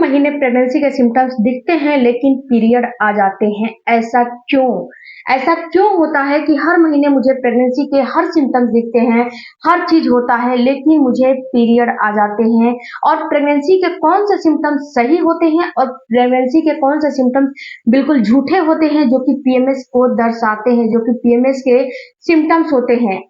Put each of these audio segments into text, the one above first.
महीने प्रेगनेंसी के सिम्टम्स दिखते हैं लेकिन पीरियड आ जाते हैं, ऐसा क्यों? ऐसा क्यों होता है कि हर महीने मुझे प्रेगनेंसी के हर सिम्टम्स दिखते हैं, हर चीज होता है लेकिन मुझे पीरियड आ जाते हैं? और प्रेगनेंसी के कौन से सिम्टम्स सही होते हैं और प्रेगनेंसी के कौन से सिम्टम्स बिल्कुल झूठे होते हैं जो कि पीएमएस को दर्शाते हैं, जो कि पीएमएस के सिम्टम्स होते हैं?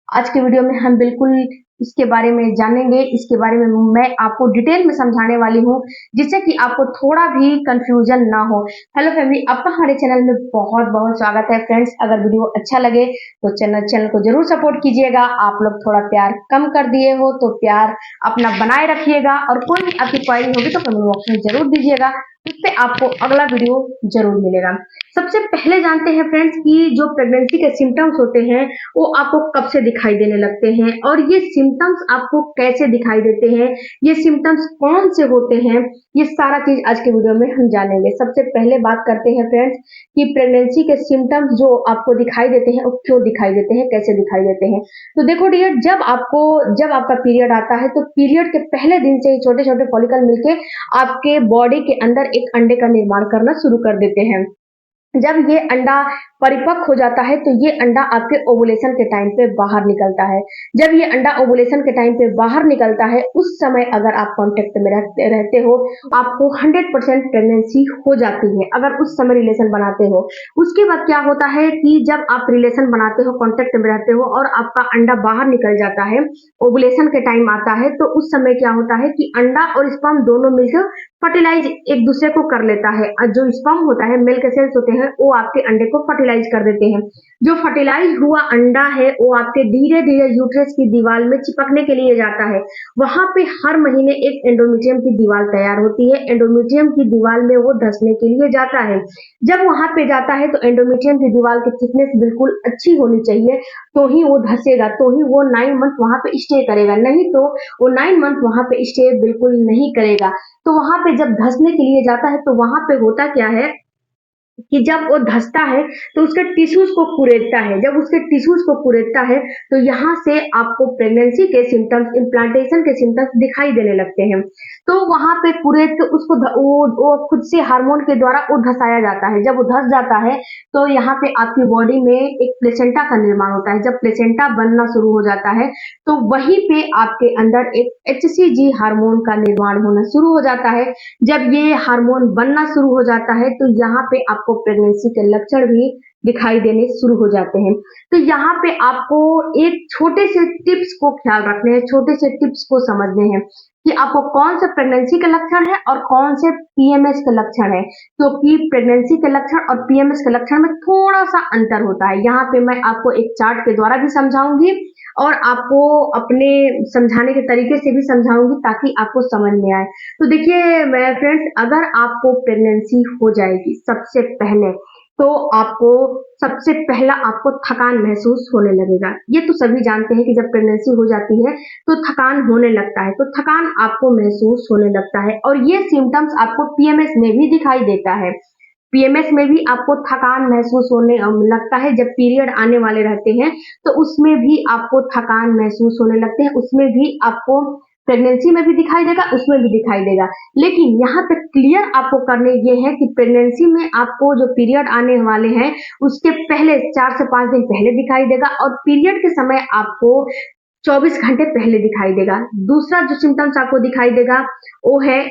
आज के वीडियो में हम बिल्कुल इसके बारे में जानेंगे। इसके बारे में मैं आपको डिटेल में समझाने वाली हूँ, जिससे कि आपको थोड़ा भी कंफ्यूजन ना हो। हेलो फैमिली, आपका हमारे चैनल में बहुत बहुत स्वागत है। फ्रेंड्स, अगर वीडियो अच्छा लगे तो चैनल को जरूर सपोर्ट कीजिएगा। आप लोग थोड़ा प्यार कम कर दिए हो तो प्यार अपना बनाए रखिएगा, और कोई भी आपकी क्वेरी होगी तो कमेंट बॉक्स में जरूर दीजिएगा, उससे आपको अगला वीडियो जरूर मिलेगा। सबसे पहले जानते हैं फ्रेंड्स कि जो प्रेगनेंसी के सिम्टम्स होते हैं वो आपको कब से दिखाई देने लगते हैं, और ये सिम्टम्स आपको कैसे दिखाई देते हैं, ये सिम्टम्स कौन से होते हैं, ये सारा चीज आज के वीडियो में हम जानेंगे। सबसे पहले बात करते हैं फ्रेंड्स कि प्रेगनेंसी के सिम्टम्स जो आपको दिखाई देते हैं वो क्यों दिखाई देते हैं, कैसे दिखाई देते हैं। तो देखो डियर, जब आपका पीरियड आता है तो पीरियड के पहले दिन से ही छोटे छोटे फॉलिकल मिलके आपके बॉडी के अंदर एक अंडे का निर्माण करना शुरू कर देते हैं। जब ये अंडा परिपक्व हो जाता है तो ये अंडा आपके ओवुलेशन के टाइम पे बाहर निकलता है। जब ये अंडा ओवुलेशन के टाइम पे बाहर निकलता है, उस समय अगर आप कांटेक्ट में रहते हो, आपको 100% प्रेगनेंसी हो जाती है अगर उस समय रिलेशन बनाते हो। उसके बाद क्या होता है कि जब आप रिलेशन बनाते हो, कांटेक्ट में रहते हो और आपका अंडा बाहर निकल जाता है, ओवुलेशन के टाइम आता है, तो उस समय क्या होता है कि अंडा और स्पर्म दोनों मिलकर फर्टिलाइज एक दूसरे को कर लेता है। जो स्पर्म होता है, मेल के सेल्स होते हैं, वो आपके अंडे को फर्टिलाइज कर देते हैं। जो फर्टिलाइज हुआ अंडा है वो आपके धीरे धीरे यूट्रस की दीवार में चिपकने के लिए जाता है। वहां पे हर महीने एक एंडोमेट्रियम की दीवार तैयार होती है। एंडोमेट्रियम की दीवार में वो धंसने के लिए जाता है। जब वहां पे जाता है तो एंडोमेट्रियम की दीवार की थिकनेस बिल्कुल अच्छी होनी चाहिए, तो ही वो धंसेगा, तो ही वो 9 मंथ वहां पे स्टे करेगा। नहीं तो वो 9 मंथ वहां पे स्टे बिल्कुल नहीं करेगा। तो वहां पे जब धंसने के लिए जाता है तो वहां पे होता क्या है कि जब वो धंसता है तो उसके टिश्यूज को कुरेदता है। जब उसके टिश्यूज को कुरेदता है तो यहाँ से आपको प्रेगनेंसी के सिम्टम्स, इम्प्लांटेशन के सिम्टम्स दिखाई देने लगते हैं। तो वहां पे कुरेद के उसको वो खुद से हार्मोन के द्वारा वो धसाया जाता है। जब वो धस जाता है तो यहाँ पे आपकी बॉडी में एक प्लेसेंटा का निर्माण होता है। जब प्लेसेंटा बनना शुरू हो जाता है तो वहीं पे आपके अंदर एक HCG हार्मोन का निर्माण होना शुरू हो जाता है। जब ये हार्मोन बनना शुरू हो जाता है तो यहाँ पे आपको प्रेगनेंसी के लक्षण भी दिखाई देने शुरू हो जाते हैं। तो यहाँ पे आपको एक छोटे से टिप्स को ख्याल रखने हैं, छोटे से टिप्स को समझने हैं कि आपको कौन से प्रेगनेंसी के लक्षण है और कौन से पीएमएस के लक्षण है। क्योंकि प्रेगनेंसी के लक्षण और पीएमएस के लक्षण में थोड़ा सा अंतर होता है। यहाँ पे मैं आपको एक चार्ट के द्वारा भी समझाऊंगी और आपको अपने समझाने के तरीके से भी समझाऊंगी ताकि आपको समझ में आए। तो देखिए मेरे फ्रेंड्स, अगर आपको प्रेगनेंसी हो जाएगी सबसे पहले तो सबसे पहला आपको थकान महसूस होने लगेगा। ये तो सभी जानते हैं कि जब प्रेगनेंसी हो जाती है तो थकान होने लगता है, तो थकान आपको महसूस होने लगता है और ये सिम्टम्स आपको पीएमएस में भी दिखाई देता है। पीएमएस में भी आपको थकान महसूस होने लगता है। जब पीरियड आने वाले रहते हैं तो उसमें भी आपको थकान महसूस होने लगते हैं। उसमें भी आपको प्रेगनेंसी में भी दिखाई देगा, उसमें भी दिखाई देगा। लेकिन यहाँ पे क्लियर आपको करने ये है कि प्रेगनेंसी में आपको जो पीरियड आने वाले हैं उसके पहले 4 से 5 दिन पहले दिखाई देगा, और पीरियड के समय आपको 24 घंटे पहले दिखाई देगा। दूसरा जो सिम्टम्स आपको दिखाई देगा वो है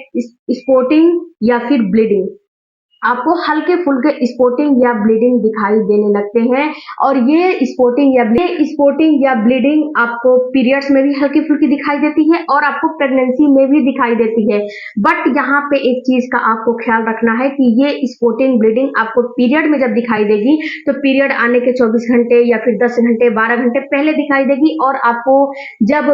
स्पॉटिंग या फिर ब्लीडिंग। आपको हल्के फुल्के स्पॉटिंग या ब्लीडिंग दिखाई देने लगते हैं, और ये स्पॉटिंग या ब्लीडिंग आपको पीरियड्स में भी हल्की फुल्की दिखाई देती है और आपको प्रेगनेंसी में भी दिखाई देती है। बट यहाँ पे एक चीज का आपको ख्याल रखना है कि ये स्पॉटिंग ब्लीडिंग आपको पीरियड में जब दिखाई देगी तो पीरियड आने के 24 घंटे या फिर 10 घंटे 12 घंटे पहले दिखाई देगी, और आपको जब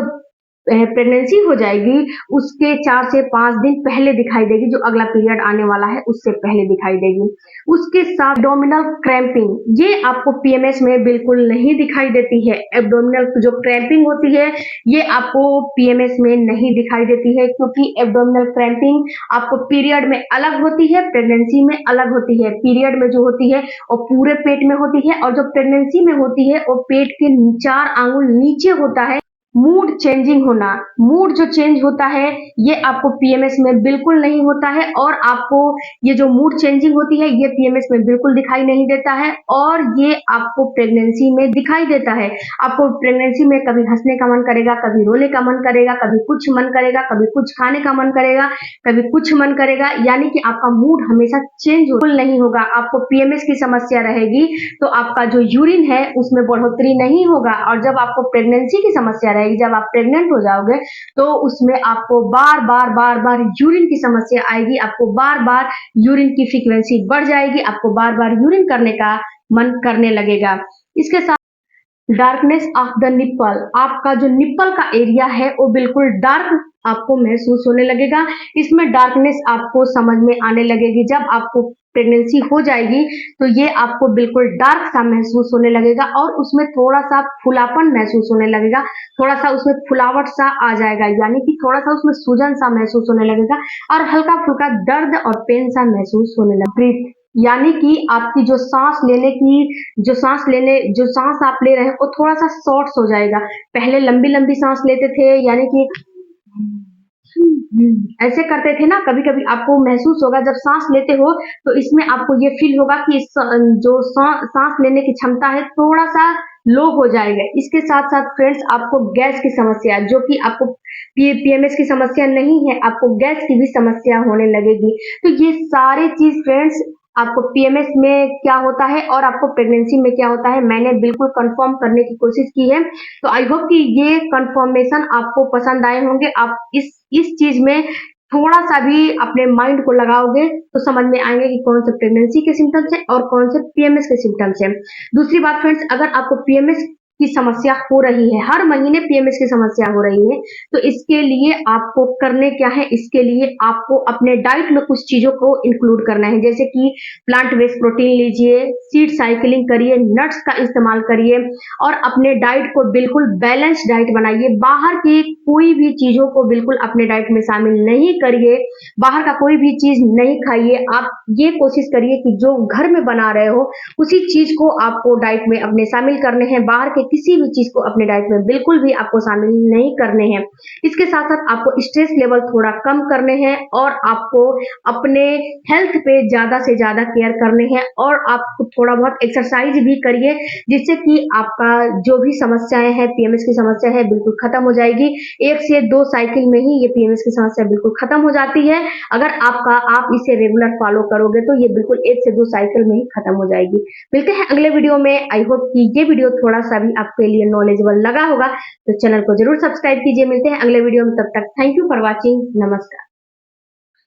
प्रेगनेंसी हो जाएगी उसके 4 से 5 दिन पहले दिखाई देगी। जो अगला पीरियड आने वाला है उससे पहले दिखाई देगी। उसके साथ एब्डोमिनल क्रैम्पिंग, ये आपको पीएमएस में बिल्कुल नहीं दिखाई देती है। एब्डोमिनल जो क्रैम्पिंग होती है ये आपको पीएमएस में नहीं दिखाई देती है, क्योंकि एब्डोमिनल क्रैम्पिंग आपको पीरियड में अलग होती है, प्रेगनेंसी में अलग होती है। पीरियड में जो होती है वो पूरे पेट में होती है, और जो प्रेगनेंसी में होती है वो पेट के 4 आंगुल नीचे होता है। मूड चेंजिंग होना, मूड जो चेंज होता है ये आपको पीएमएस में बिल्कुल नहीं होता है और आपको ये जो मूड चेंजिंग होती है ये पीएमएस में बिल्कुल दिखाई नहीं देता है और ये आपको प्रेगनेंसी में दिखाई देता है। आपको प्रेगनेंसी में कभी हंसने का मन करेगा, कभी रोने का मन करेगा, कभी कुछ मन करेगा, कभी कुछ खाने का मन करेगा, कभी कुछ मन करेगा, यानी कि आपका मूड हमेशा चेंज बिल्कुल नहीं होगा। आपको पीएमएस की समस्या रहेगी तो आपका जो यूरिन है उसमें बढ़ोतरी नहीं होगा और जब आपको प्रेगनेंसी की समस्या रहेगी, जब आप प्रेग्नेंट हो जाओगे तो उसमें आपको बार बार यूरिन की समस्या आएगी, आपको बार बार यूरिन की फ्रीक्वेंसी बढ़ जाएगी, आपको बार बार यूरिन करने का मन करने लगेगा। इसके साथ डार्कनेस ऑफ द निप्पल, आपका जो निप्पल का एरिया है वो बिल्कुल डार्क आपको महसूस होने लगेगा। इसमें डार्कनेस आपको समझ में आने लगेगी। जब आपको प्रेगनेंसी हो जाएगी तो ये आपको बिल्कुल डार्क सा महसूस होने लगेगा और उसमें थोड़ा सा फुलापन महसूस होने लगेगा, थोड़ा सा उसमें फुलावट सा आ जाएगा, यानी कि थोड़ा सा उसमें सूजन सा महसूस होने लगेगा और हल्का फुल्का दर्द और पेन सा महसूस होने लगेगा। यानी कि आपकी जो सांस लेने की जो सांस आप ले रहे हैं वो थोड़ा सा शॉर्ट्स हो जाएगा। पहले लंबी लंबी सांस लेते थे, यानी कि ऐसे करते थे ना, कभी कभी आपको महसूस होगा जब सांस लेते हो तो इसमें आपको ये फील होगा कि जो सांस लेने की क्षमता है थोड़ा सा लो हो जाएगा। इसके साथ साथ फ्रेंड्स आपको गैस की समस्या, जो कि आपको पीएमएस की समस्या नहीं है, आपको गैस की भी समस्या होने लगेगी। तो ये सारी चीज फ्रेंड्स आपको पीएमएस में क्या होता है और आपको प्रेगनेंसी में क्या होता है मैंने बिल्कुल कंफर्म करने की कोशिश की है। तो आई होप कि ये कंफर्मेशन आपको पसंद आए होंगे। आप इस चीज में थोड़ा सा भी अपने माइंड को लगाओगे तो समझ में आएंगे कि कौन से प्रेगनेंसी के सिम्टम्स हैं और कौन से पीएमएस के सिम्टम्स हैं। दूसरी बात फ्रेंड्स, अगर आपको पीएमएस की समस्या हो रही है, हर महीने पीएमएस की समस्या हो रही है, तो इसके लिए आपको करने क्या है, इसके लिए आपको अपने डाइट में कुछ चीजों को इंक्लूड करना है, जैसे कि प्लांट बेस्ड प्रोटीन लीजिए, सीड साइकिलिंग करिए, नट्स का इस्तेमाल करिए और अपने डाइट को बिल्कुल बैलेंस डाइट बनाइए। बाहर की कोई भी चीजों को बिल्कुल अपने डाइट में शामिल नहीं करिए, बाहर का कोई भी चीज नहीं खाइए। आप ये कोशिश करिए कि जो घर में बना रहे हो उसी चीज को आपको डाइट में अपने शामिल करने हैं, बाहर के किसी भी चीज को अपने डाइट में बिल्कुल भी आपको शामिल नहीं करने हैं। इसके साथ साथ आपको स्ट्रेस लेवल थोड़ा कम करने हैं और आपको अपने हेल्थ पे ज्यादा से ज्यादा केयर करने हैं और आप थोड़ा बहुत एक्सरसाइज भी करिए, जिससे कि आपका जो भी समस्याएं हैं, पीएमएस की समस्या है, बिल्कुल खत्म हो जाएगी। 1 से 2 साइकिल में ही ये पीएमएस की समस्या बिल्कुल खत्म हो जाती है। अगर आप इसे रेगुलर फॉलो करोगे तो ये बिल्कुल 1 से 2 साइकिल में ही खत्म हो जाएगी। मिलते हैं अगले वीडियो में। आई होप कि ये वीडियो थोड़ा सा भी आपके लिए नॉलेजेबल लगा होगा, तो चैनल को जरूर सब्सक्राइब कीजिए। मिलते हैं अगले वीडियो में, तब तक थैंक यू फॉर वॉचिंग। नमस्कार।